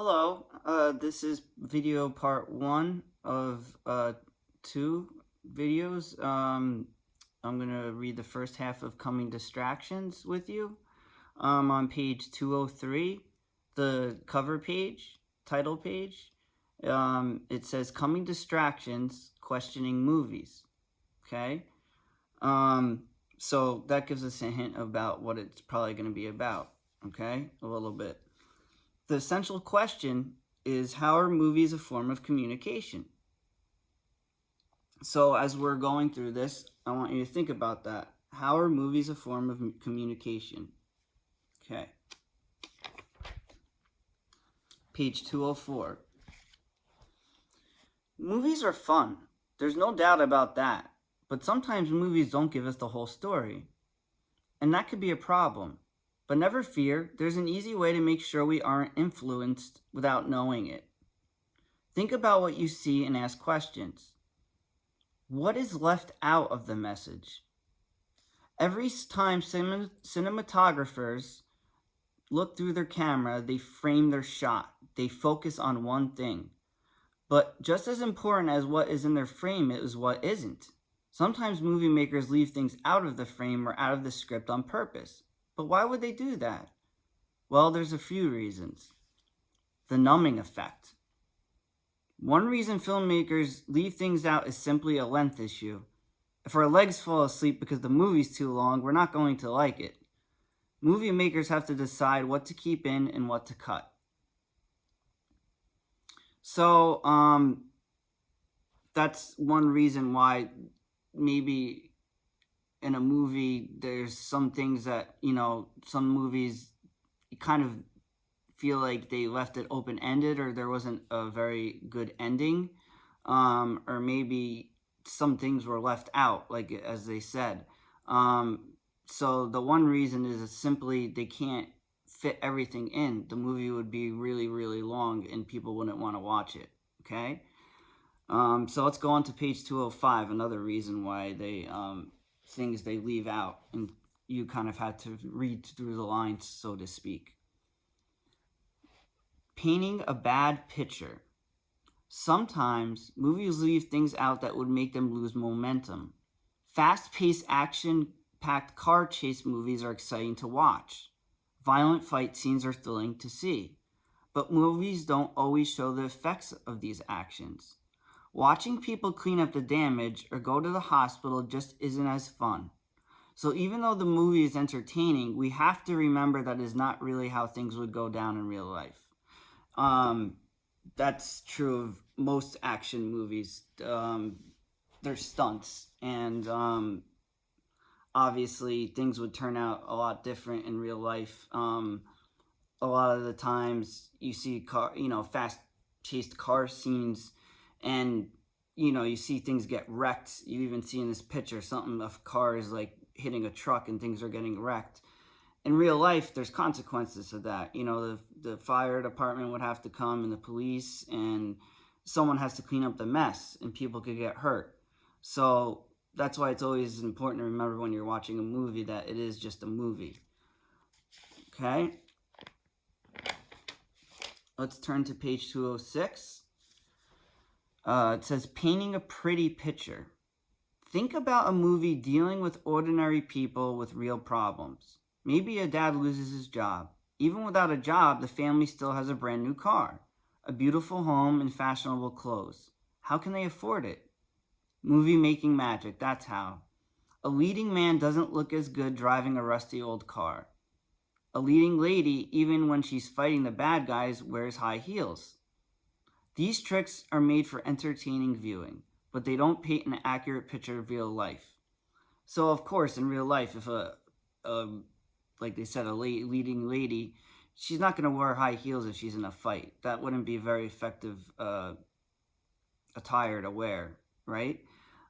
Hello, this is video part one of two videos. I'm gonna read the first half of Coming Distractions with you. On page 203, the cover page, title page, it says Coming Distractions, Questioning Movies. Okay? So that gives us a hint about what it's probably gonna be about. Okay? A little bit. The essential question is, how are movies a form of communication? So as we're going through this, I want you to think about that. How are movies a form of communication? Okay. Page 204. Movies are fun. There's no doubt about that. But sometimes movies don't give us the whole story. And that could be a problem. But never fear, there's an easy way to make sure we aren't influenced without knowing it. Think about what you see and ask questions. What is left out of the message? Every time cinematographers look through their camera, they frame their shot. They focus on one thing. But just as important as what is in their frame is what isn't. Sometimes movie makers leave things out of the frame or out of the script on purpose. But why would they do that? Well, there's a few reasons. The numbing effect. One reason filmmakers leave things out is simply a length issue. If our legs fall asleep because the movie's too long, we're not going to like it. Movie makers have to decide what to keep in and what to cut. So, that's one reason why maybe in a movie there's some things that, some movies you kind of feel like they left it open-ended, or there wasn't a very good ending, or maybe some things were left out, like as they said. So the one reason is simply they can't fit everything in. The movie would be really, really long and people wouldn't want to watch it. Okay? So let's go on to page 205, another reason why they things they leave out, and you kind of had to read through the lines, so to speak. Painting a bad picture. Sometimes movies leave things out that would make them lose momentum. Fast-paced, action-packed car chase movies are exciting to watch. Violent fight scenes are thrilling to see. But movies don't always show the effects of these actions. Watching people clean up the damage or go to the hospital just isn't as fun. So even though the movie is entertaining, we have to remember that is not really how things would go down in real life. That's true of most action movies. They're stunts, and obviously things would turn out a lot different in real life. A lot of the times you see fast-paced car scenes, and you see things get wrecked. You even see in this picture a car is like hitting a truck and things are getting wrecked. In real life, there's consequences to that. The fire department would have to come, and the police, and someone has to clean up the mess, and people could get hurt. So that's why it's always important to remember when you're watching a movie that it is just a movie. Okay? Let's turn to page 206. It says, painting a pretty picture. Think about a movie dealing with ordinary people with real problems. Maybe a dad loses his job. Even without a job, the family still has a brand new car, a beautiful home, and fashionable clothes. How can they afford it? Movie making magic, that's how. A leading man doesn't look as good driving a rusty old car. A leading lady, even when she's fighting the bad guys, wears high heels. These tricks are made for entertaining viewing, but they don't paint an accurate picture of real life. So, of course, in real life, if like they said, a leading lady, she's not going to wear high heels if she's in a fight. That wouldn't be very effective attire to wear, right?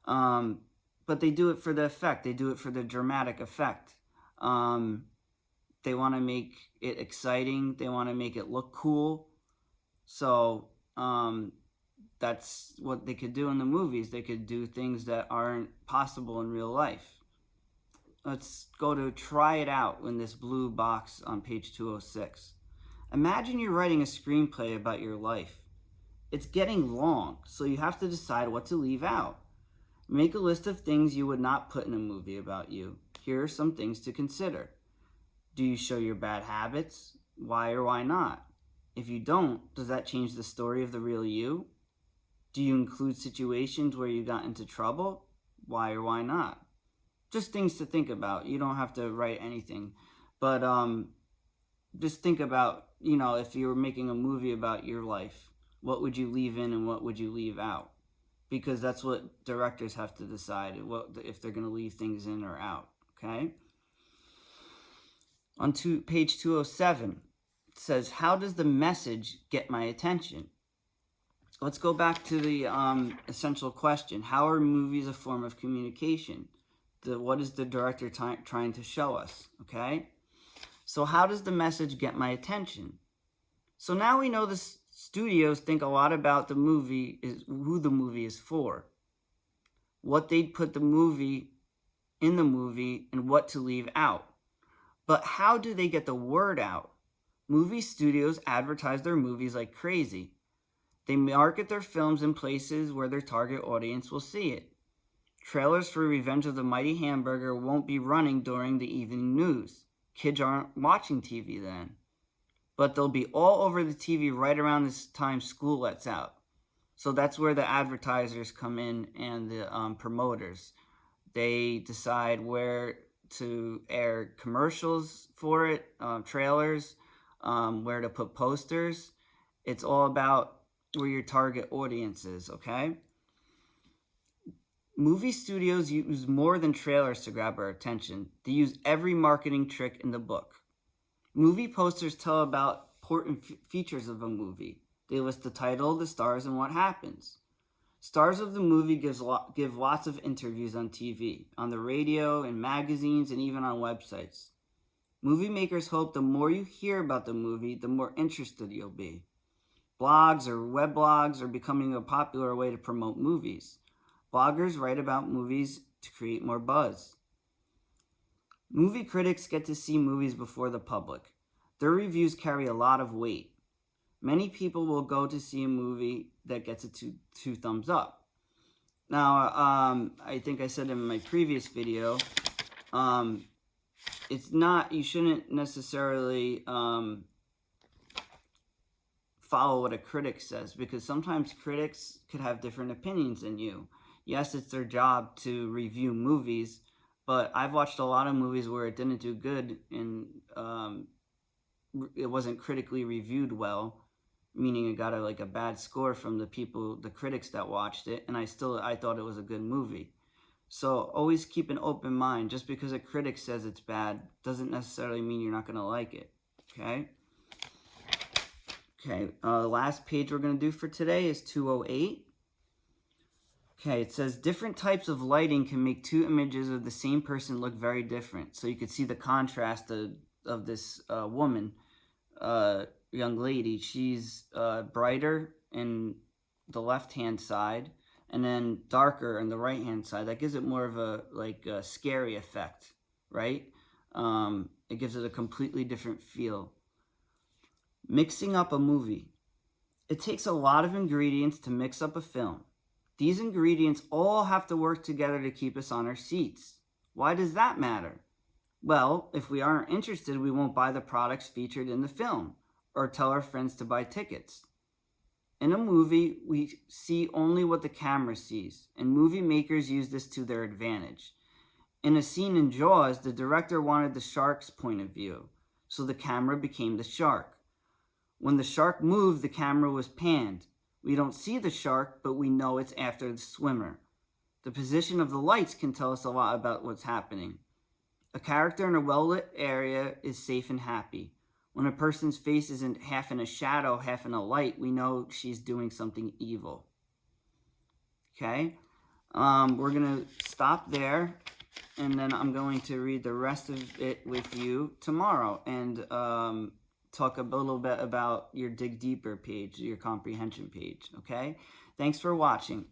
But they do it for the effect. They do it for the dramatic effect. They want to make it exciting. They want to make it look cool. So that's what they could do in the movies. They could do things that aren't possible in real life. Let's go to try it out in this blue box on page 206. Imagine you're writing a screenplay about your life. It's getting long, so you have to decide what to leave out. Make a list of things you would not put in a movie about you. Here are some things to consider. Do you show your bad habits? Why or why not? If you don't, does that change the story of the real you? Do you include situations where you got into trouble? Why or why not? Just things to think about. You don't have to write anything. But just think about, if you were making a movie about your life, what would you leave in and what would you leave out? Because that's what directors have to decide, if they're going to leave things in or out, okay? On page 207, it says, how does the message get my attention? Let's go back to the essential question. How are movies a form of communication? What is the director trying to show us, okay? So how does the message get my attention? So now we know the studios think a lot about the movie, who the movie is for, what they'd put in the movie, and what to leave out. But how do they get the word out? Movie studios advertise their movies like crazy. They market their films in places where their target audience will see it. Trailers for Revenge of the Mighty Hamburger won't be running during the evening news. Kids aren't watching TV then. But they'll be all over the TV right around this time school lets out. So that's where the advertisers come in and the promoters. They decide where to air commercials for it, trailers, where to put posters. It's all about where your target audience is, okay? Movie studios use more than trailers to grab our attention. They use every marketing trick in the book. Movie posters tell about important features of a movie. They list the title, the stars, and what happens. Stars of the movie give lots of interviews on TV, on the radio, in magazines, and even on websites. Movie makers hope the more you hear about the movie, the more interested you'll be. Blogs or weblogs are becoming a popular way to promote movies. Bloggers write about movies to create more buzz. Movie critics get to see movies before the public. Their reviews carry a lot of weight. Many people will go to see a movie that gets it two thumbs up. Now, I think I said in my previous video, you shouldn't necessarily follow what a critic says, because sometimes critics could have different opinions than you. Yes, it's their job to review movies, but I've watched a lot of movies where it didn't do good and it wasn't critically reviewed well, meaning it got a bad score from the critics that watched it, and I thought it was a good movie. So always keep an open mind. Just because a critic says it's bad doesn't necessarily mean you're not going to like it, okay? Okay, the last page we're going to do for today is 208. Okay, it says different types of lighting can make two images of the same person look very different. So you could see the contrast of this woman, young lady. She's brighter in the left-hand side and then darker on the right-hand side. That gives it more of a scary effect, right? It gives it a completely different feel. Mixing up a movie. It takes a lot of ingredients to mix up a film. These ingredients all have to work together to keep us on our seats. Why does that matter? Well, if we aren't interested, we won't buy the products featured in the film or tell our friends to buy tickets. In a movie, we see only what the camera sees, and movie makers use this to their advantage. In a scene in Jaws, the director wanted the shark's point of view, so the camera became the shark. When the shark moved, the camera was panned. We don't see the shark, but we know it's after the swimmer. The position of the lights can tell us a lot about what's happening. A character in a well-lit area is safe and happy. When a person's face isn't half in a shadow, half in a light, we know she's doing something evil. Okay? We're going to stop there, and then I'm going to read the rest of it with you tomorrow and talk a little bit about your Dig Deeper page, your comprehension page. Okay? Thanks for watching.